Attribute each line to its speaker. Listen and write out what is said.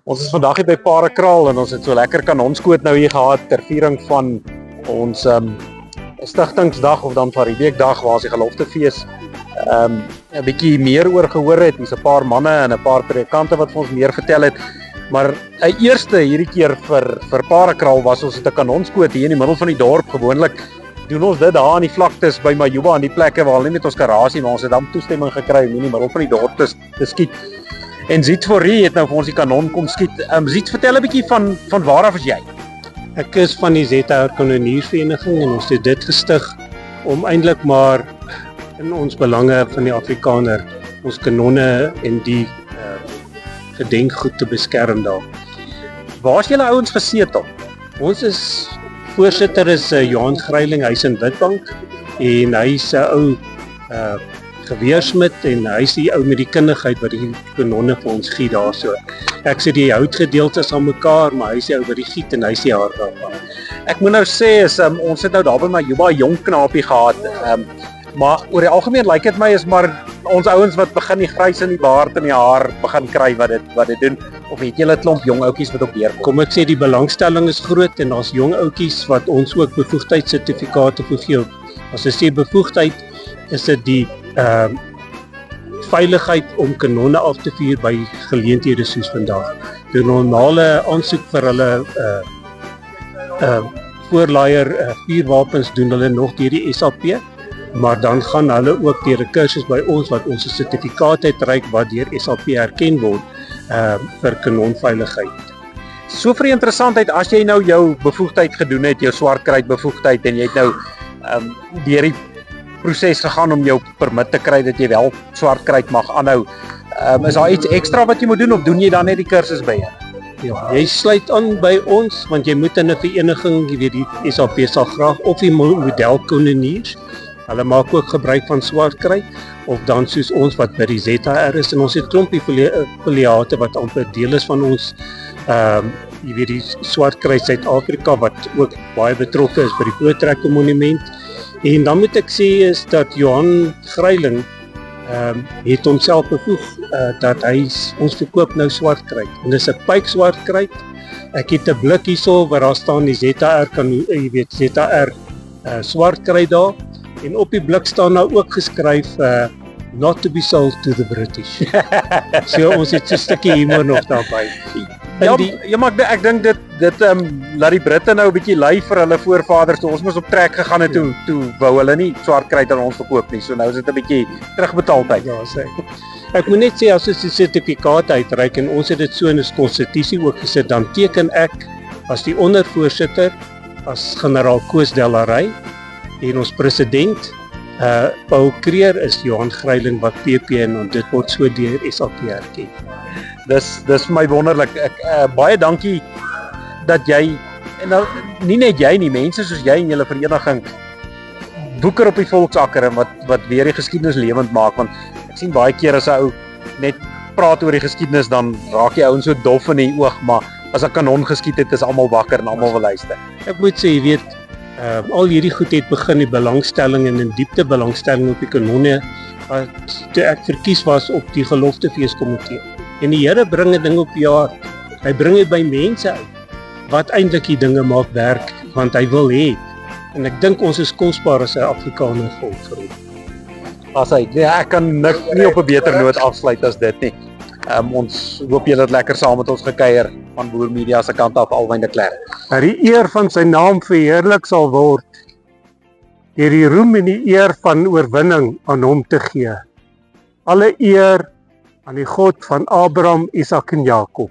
Speaker 1: Ons is vandag hier by Parekraal en ons het so lekker kanonskoot nou hier gehad ter viering van ons stigtingsdag of dan van die weekdag waar ons die geloftefees 'n bietjie meer oor gehoor het. Hier's 'n paar manne en 'n paar predikante wat vir ons meer vertel het. Maar 'n eerste hierdie keer vir Parekraal was ons het 'n kanonskoot hier in die middel van die dorp. Gewoonlik doen ons dit daar aan die vlaktes by Majuba aan die plekke waar hulle nie met ons garasie, maar ons het dan toestemming gekry om in die middel van die dorp te skiet. En Ziet Forrie het nou vir ons die kanon kom skiet. Ziet, vertel 'n bietjie van waar af is jy?
Speaker 2: Ek is van die ZR Kanonniersvereniging en ons het dit gestig om eintlik maar in ons belange van die Afrikaner ons kanonne en die gedenkgoed te beskerm daar.
Speaker 1: Waar is julle ouens gesetel?
Speaker 2: Ons voorsitter is Johan Greiling, hy's in Witbank en hy's 'n ou geweersmid en hy's die ou met die kundigheid wat die kanonne vir ons giet daarso. Ek sê die houtgedeeltes aan mekaar, maar hy's die ou wat die giet en hy's die hart daarvan.
Speaker 1: Ek moet nou sê ons het nou daar by Majuba 'n jong knaapie gehad. Maar oor die algemeen lyk dit my is maar ons ouens wat begin die grys in die baard en die haar begin kry wat dit doen, of het julle 'n klomp jong ouetjies wat op deurkom?
Speaker 2: Kom ek sê die belangstelling is groot en daar's jong ouetjies wat ons ook bevoegdheidssertifikate gee. As ek sê bevoegdheid, is dit die veiligheid om kanonne af te vuur by geleenthede soos vandag. Die normale aansoek vir hulle voorlaaier vuurwapens doen hulle nog deur die SAP, maar dan gaan hulle ook deur 'n kursus by ons wat ons 'n sertifikaat uitreik wat deur SAP erken word vir kanonveiligheid.
Speaker 1: So vir die interessantheid, as jy nou jou bevoegdheid gedoen het, jou swartkruit bevoegdheid en jy het nou deur die proses gegaan om jou permit te kry dat jy wel swartkruit mag aanhou. Is daar iets ekstra wat jy moet doen of doen jy dan net die kursus by julle?
Speaker 2: Ja, jy sluit aan by ons want jy moet in 'n vereniging, jy weet die SAP sal graag of die modelkanonniers. Hulle maak ook gebruik van swartkruit of dan soos ons wat by die ZR is en ons het klompie filiate wat amper deel is van ons jy weet die Swartkruis Suid-Afrika wat ook baie betrokke is by die Voortrekker Monument. En dan moet ek sê is dat Johan Greiling het homself bevoeg dat ons verkoop nou swartkruit. En dis 'n pyp swartkruit. Ek het 'n blik hierso waar daar staan die ZR ZR swartkruit daar. En op die blik staan nou ook geskryf not to be sold to the British. So ons het so 'n stukkie humor nog daarby.
Speaker 1: Ja, maar ek dink dit laat die Britte nou 'n bietjie ly vir hulle voorvaders. Toe ons mos op trek gegaan het toe wou hulle nie swartkruit aan ons verkoop nie. So nou is dit 'n bietjie terugbetaaltyd.
Speaker 2: Ja, sê. Ek moet net sê as ons die sertifikaat uitreik en ons het dit so in die konstitusie ook gesit, dan teken ek as die ondervoorsitter as generaal Koos Delarey en ons president Paul Creer is Johan Greiling wat PP en dit word so deur SAP erken.
Speaker 1: Dis vir my wonderlik. Baie dankie dat jy en nou nie net jy nie, mense soos jy en julle vereniging boeker op die volksakker en wat weer die geskiedenis lewend maak, want ek sien baie keer as 'n ou net praat oor die geskiedenis dan raak die ouens so dof in die oog, maar as 'n kanon geskiet het is almal wakker en almal wil luister.
Speaker 2: Ek moet sê, jy weet al hierdie goed het begin die belangstelling en 'n diepte belangstelling op die kanonne wat ek verkies was op die geloftefeeskomitee. En die Here bring 'n ding op jou hart. Hy bring dit by mense uit wat eintlik die dinge maak werk want hy wil hê. En ek dink ons is kosbaar as 'n Afrikaner volk vir hom.
Speaker 1: Ek kan nie op 'n beter noot afsluit as dit nie. Ons hoop julle het lekker saam met ons gekuier van Boer Media se kant af, Alwyn de Klerk.
Speaker 2: Dat die eer van sy naam verheerlik sal word deur die roem en die eer van oorwinning aan hom te gee. Alle eer aan die God van Abraham, Isak en Jakob.